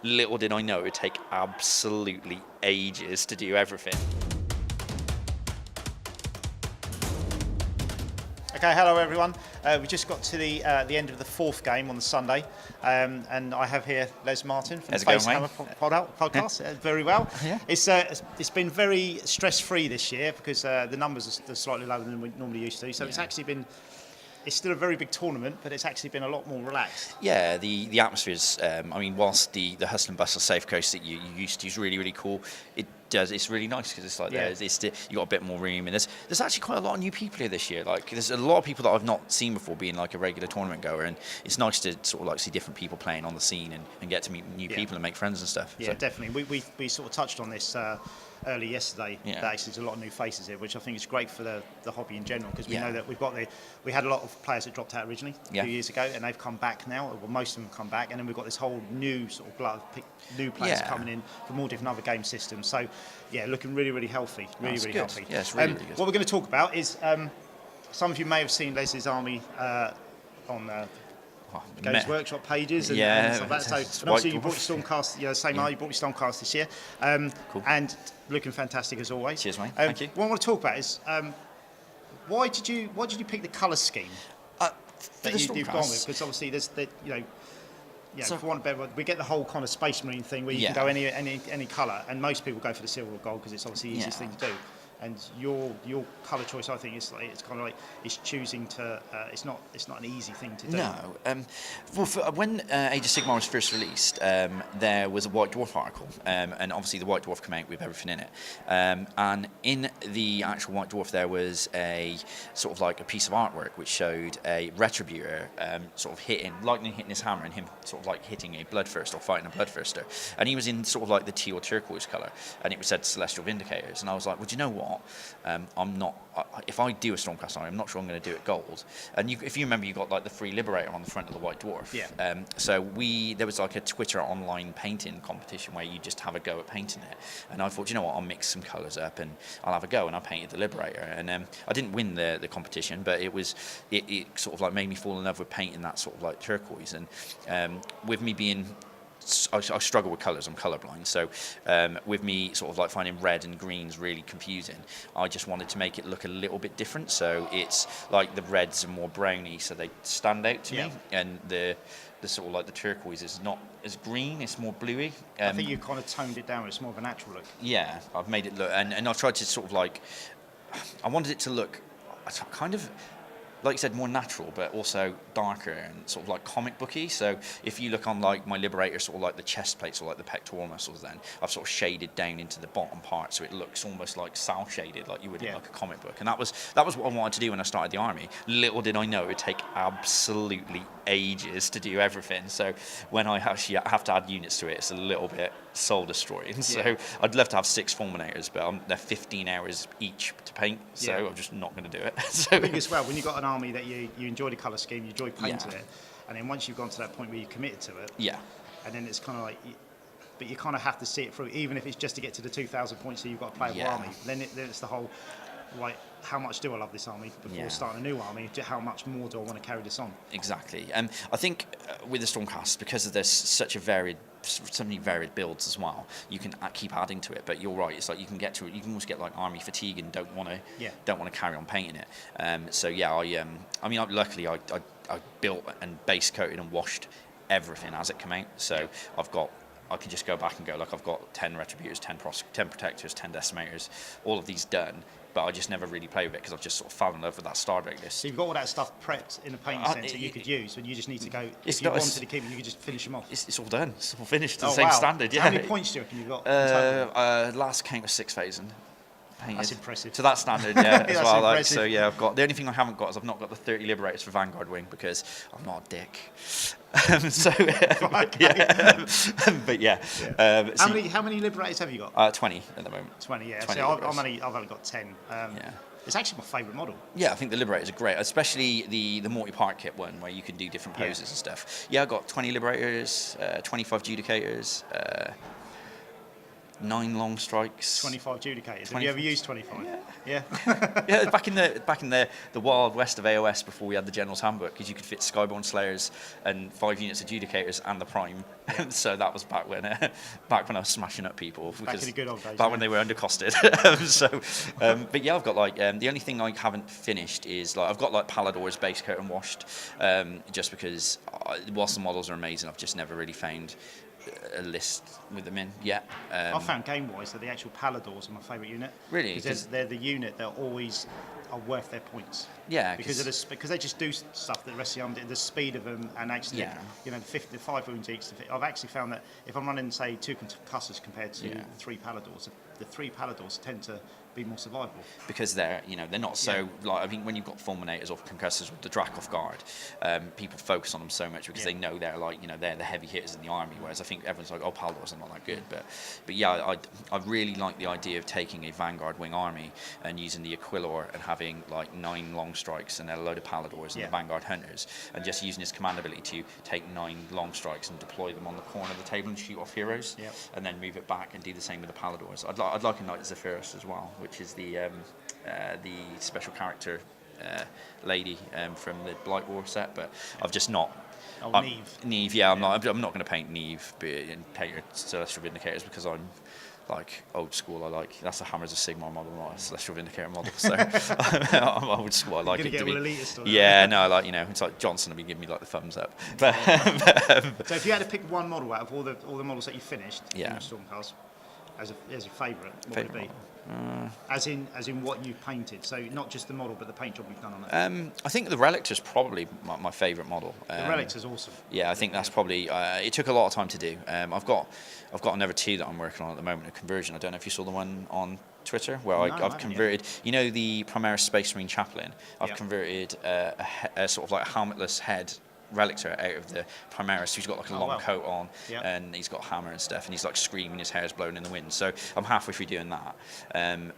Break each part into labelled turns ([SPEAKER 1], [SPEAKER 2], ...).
[SPEAKER 1] Little did I know it would take absolutely ages to do everything.
[SPEAKER 2] Okay, hello everyone. We just got to the end of the fourth game on the Sunday, and I have here Les Martin from the Face Hammer podcast. Very well.
[SPEAKER 1] Yeah.
[SPEAKER 2] It's been very stress-free this year because the numbers are slightly lower than we normally used to. So It's actually been. It's still a very big tournament, but it's actually been a lot more relaxed.
[SPEAKER 1] Yeah, the atmosphere's. Whilst the hustle and bustle safe coast that you used to is really really cool, it's really nice because it's like you got a bit more room, and there's actually quite a lot of new people here this year. Like there's a lot of people that I've not seen before being like a regular tournament goer, and it's nice to sort of like see different people playing on the scene and get to meet new people and make friends and stuff.
[SPEAKER 2] Yeah, so. Definitely. We sort of touched on this early yesterday. That actually there's a lot of new faces here, which I think is great for the hobby in general because we know that we had a lot of players that dropped out originally a few years ago, and they've come back now. Well, most of them have come back, and then we've got this whole new sort of glut of new players coming in from all different other game systems. So, yeah, looking really, really healthy. Really, really healthy.
[SPEAKER 1] Yeah, it's really, really good.
[SPEAKER 2] What we're going to talk about is some of you may have seen Les's army on Games Workshop pages and stuff like that. So, obviously you brought your Stormcast, same you brought your Stormcast this year,
[SPEAKER 1] cool.
[SPEAKER 2] And looking fantastic as always.
[SPEAKER 1] Cheers, mate. Thank you.
[SPEAKER 2] What I want to talk about is why did you pick the colour scheme that you've gone with? Because obviously so, for one better, we get the whole kind of Space Marine thing where you can go any colour, and most people go for the silver or gold because it's obviously the easiest thing to do. And your colour choice, I think, it's kind of like it's choosing to. It's not an easy thing to do.
[SPEAKER 1] No. When Age of Sigmar was first released, there was a White Dwarf article, and obviously the White Dwarf came out with everything in it. And in the actual White Dwarf, there was a sort of like a piece of artwork which showed a Retributor sort of lightning hitting his hammer, and him sort of like hitting a Bloodthirster or fighting a Bloodthirster. And he was in sort of like the teal turquoise colour, and it said Celestial Vindicators. And I was like, well, do you know what? I'm not. If I do a Stormcast army, I'm not sure I'm going to do it gold. And if you remember, you got like the free Liberator on the front of the White Dwarf.
[SPEAKER 2] Yeah.
[SPEAKER 1] So there was like a Twitter online painting competition where you just have a go at painting it. And I thought, you know what, I'll mix some colours up and I'll have a go. And I painted the Liberator. And I didn't win the competition, but it sort of like made me fall in love with painting that sort of like turquoise. And with me being I struggle with colours, I'm colourblind, so with me sort of like finding red and greens really confusing, I just wanted to make it look a little bit different, so it's like the reds are more browny, so they stand out to me, and the sort of like the turquoise is not as green, it's more bluey.
[SPEAKER 2] I think you kind of toned it down, it's more of a natural look.
[SPEAKER 1] Yeah, I've made it look, and I've tried to sort of like, I wanted it to look kind of, like you said, more natural, but also darker and sort of like comic booky. So if you look on like my Liberator, sort of like the chest plates or like the pectoral muscles, then I've sort of shaded down into the bottom part, so it looks almost like cel shaded, like you would in like a comic book. And that was what I wanted to do when I started the army. Little did I know it would take absolutely ages to do everything. So when I actually have to add units to it, it's a little bit soul destroying. So I'd love to have 6 Fulminators, but they're 15 hours each to paint, so I'm just not going to do it. So
[SPEAKER 2] I think as well, when you've got an army that you enjoy the colour scheme, you enjoy painting it, and then once you've gone to that point where you're committed to it, and then it's kind of like, but you kind of have to see it through, even if it's just to get to the 2,000 points, so you've got a playable army. Then it's the whole, like, how much do I love this army before starting a new army? How much more do I want to carry this on?
[SPEAKER 1] Exactly. I think with the Stormcast, because there's so many varied builds as well, you can keep adding to it. But you're right, it's like you can almost get like army fatigue and don't want to carry on painting it. Luckily I built and base coated and washed everything as it came out. So I can just go back and go, look, I've got 10 Retributors, 10 Protectors, 10 Decimators, all of these done. But I just never really played with it because I've just sort of fallen in love with that Starbreak list.
[SPEAKER 2] So you've got all that stuff prepped in the painting centre you could use, and you just need to go, if you wanted to keep them, you could just finish them off.
[SPEAKER 1] It's all done. It's all finished to the same standard,
[SPEAKER 2] How many points do you reckon you've got?
[SPEAKER 1] Last count was 6,000. Painted.
[SPEAKER 2] That's impressive.
[SPEAKER 1] To that standard, as well. Like, so I've got the only thing I haven't got is I've not got the 30 Liberators for Vanguard Wing because I'm not a dick. How
[SPEAKER 2] many Liberators have you got?
[SPEAKER 1] 20 at the moment.
[SPEAKER 2] 20, yeah.
[SPEAKER 1] 20
[SPEAKER 2] I've only got 10. It's actually my favourite model.
[SPEAKER 1] Yeah, I think the Liberators are great, especially the multi-part kit one where you can do different poses and stuff. Yeah, I've got 20 Liberators, 25 Judicators. 9 long strikes.
[SPEAKER 2] 25 Judicators. Have you ever used 25? Yeah.
[SPEAKER 1] Yeah, back in the wild west of AOS before we had the General's Handbook, because you could fit Skyborn Slayers and 5 units of Judicators and the Prime. Yeah. So that was back when I was smashing up people.
[SPEAKER 2] Back in the good old days.
[SPEAKER 1] Back when they were undercosted. But yeah, I've got like the only thing I haven't finished is like I've got like Palador's base coat and washed, just because whilst the models are amazing, I've just never really found a list with them in yet.
[SPEAKER 2] I found game-wise that the actual Paladors are my favourite unit.
[SPEAKER 1] Really?
[SPEAKER 2] Because they're the unit that always are worth their points.
[SPEAKER 1] Yeah.
[SPEAKER 2] Because they just do stuff that the rest of the army, the speed of them, and actually, the 5 wounds each. I've actually found that if I'm running, say, 2 concussors compared to 3 Paladors, the 3 Paladors tend to be more survivable.
[SPEAKER 1] Because they're not so like I think when you've got fulminators or concussors with the Dracov Guard, people focus on them so much because they know they're like they're the heavy hitters in the army. Whereas I think everyone's like, oh, Paladors are not that good. But yeah, I really like the idea of taking a Vanguard wing army and using the Aquilor and having like 9 long strikes and a load of Paladors and the Vanguard hunters, and just using his command ability to take 9 long strikes and deploy them on the corner of the table and shoot off heroes, and then move it back and do the same with the Paladors. I'd like a Knight of Zephyrus as well, which is the special character lady from the Blight War set, but I've just not.
[SPEAKER 2] Neve.
[SPEAKER 1] Yeah, I'm not going to paint Neve and paint her Celestial Vindicators because I'm like old school. That's a Hammers of Sigmar model, not a Celestial Vindicator model. So I'm old school. I like it to be. It's like Johnson will be giving me like the thumbs up.
[SPEAKER 2] So if you had to pick one model out of all the models that you finished in your Stormcast as your favourite, what would it be? As in what you've painted, so not just the model but the paint job you've done on it.
[SPEAKER 1] I think the Relictor is probably my favourite model.
[SPEAKER 2] The Relictor's awesome.
[SPEAKER 1] Yeah, I think that's probably. It took a lot of time to do. I've got another 2 that I'm working on at the moment, a conversion. I don't know if you saw the one on Twitter where I've converted. The Primaris Space Marine Chaplain. I've converted a sort of like helmetless head Relictor out of the Primaris, who's got like a long coat on, and he's got a hammer and stuff, and he's like screaming, his hair's blowing in the wind. So I'm halfway through doing that.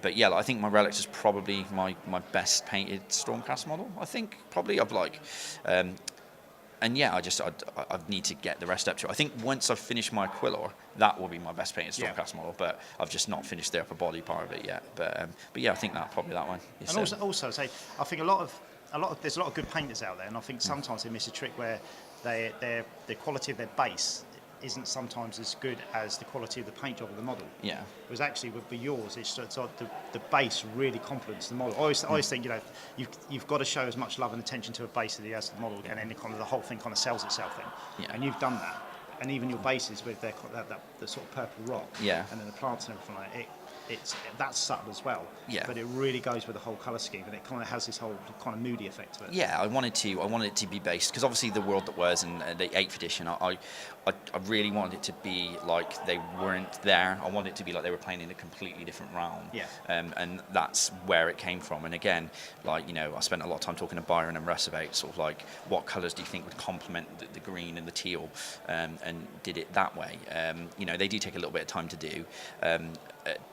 [SPEAKER 1] But yeah, I think my Relictor is probably my best painted Stormcast model. I think probably I've like. And yeah, I need to get the rest up to it. I think once I've finished my Aquilor, that will be my best painted Stormcast model, but I've just not finished the upper body part of it yet. But yeah, I think probably that one.
[SPEAKER 2] And also, say I think there's a lot of good painters out there, and I think sometimes they miss a trick where the quality of their base isn't sometimes as good as the quality of the paint job of the model.
[SPEAKER 1] Yeah.
[SPEAKER 2] Whereas actually with yours, it's like the base really complements the model. I always think you've got to show as much love and attention to a base that it has to the model, and then the whole thing kind of sells itself then. Yeah. And you've done that. And even your bases with the sort of purple rock, and then the plants and everything like that, that's subtle as well. Yeah. But it really goes with the whole colour scheme, and it kind of has this whole kind of moody effect to it.
[SPEAKER 1] Yeah, I wanted it to be based, because obviously the world that was in the 8th edition, I really wanted it to be like they weren't there. I wanted it to be like they were playing in a completely different realm.
[SPEAKER 2] Yeah.
[SPEAKER 1] And that's where it came from. And again, I spent a lot of time talking to Byron and Russ about sort of like what colours do you think would complement the green and the teal, and did it that way. They do take a little bit of time to do.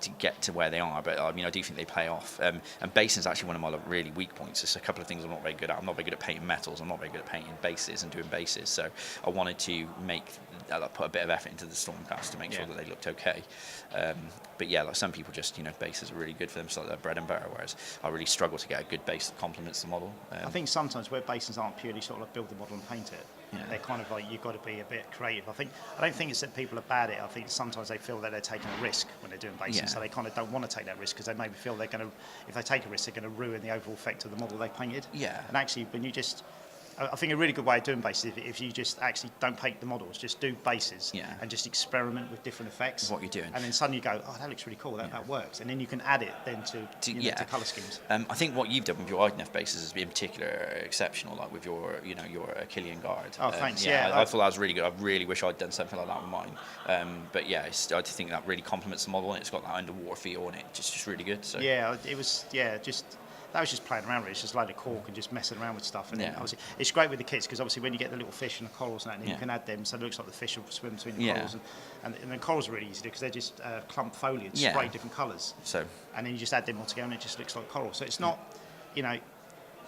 [SPEAKER 1] To get to where they are, but I do think they play off. And basing is actually one of my really weak points. There's a couple of things I'm not very good at. I'm not very good at painting metals. I'm not very good at painting bases and doing bases. So I wanted to put a bit of effort into the Stormcast to make sure that they looked okay. But yeah, some people just bases are really good for them, so they're bread and butter. Whereas I really struggle to get a good base that complements the model.
[SPEAKER 2] I think sometimes where bases aren't purely sort of like build the model and paint it. They're kind of like, you've got to be a bit creative. I don't think it's that people are bad at it. I think sometimes they feel that they're taking a risk when they're doing bases, so they kind of don't want to take that risk because they maybe feel they're going to, if they take a risk, they're going to ruin the overall effect of the model they painted.
[SPEAKER 1] Yeah.
[SPEAKER 2] And actually, when you just, I think a really good way of doing bases, if you just actually don't paint the models, just do bases and just experiment with different effects.
[SPEAKER 1] What you're doing.
[SPEAKER 2] And then suddenly you go, oh, that looks really cool, that works. And then you can add it then to colour schemes.
[SPEAKER 1] I think what you've done with your Ignef bases is in particular exceptional, like with your Achillean Guard.
[SPEAKER 2] Oh, thanks.
[SPEAKER 1] I thought that was really good. I really wish I'd done something like that with mine. But yeah, I think that really complements the model, and it's got that underwater feel, and it's just really good. So.
[SPEAKER 2] Yeah, it was, that was just playing around with it. It's just a load of cork and just messing around with stuff. And then obviously, it's great with the kits because obviously when you get the little fish and the corals and that, you can add them so it looks like the fish will swim between the corals. And the corals are really easy to do because they're just clump foliage, sprayed different colours.
[SPEAKER 1] So.
[SPEAKER 2] And then you just add them all together and it just looks like coral. So it's not,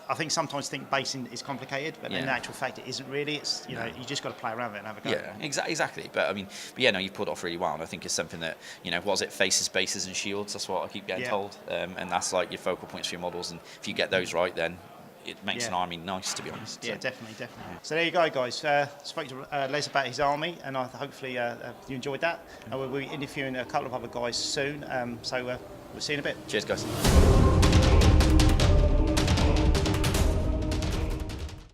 [SPEAKER 2] I think sometimes basing is complicated, but in actual fact it isn't really. It's you just got to play around with it and have a go.
[SPEAKER 1] Yeah, exactly. But I mean, no, you've pulled it off really well, and I think it's something that was it faces, bases, and shields. That's what I keep getting told, and that's like your focal points for your models. And if you get those right, then it makes an army nice, to be honest.
[SPEAKER 2] Yeah, definitely. So there you go, guys. Spoke to Les about his army, and hopefully you enjoyed that. And we'll be interviewing a couple of other guys soon. So we'll see you in a bit.
[SPEAKER 1] Cheers, guys.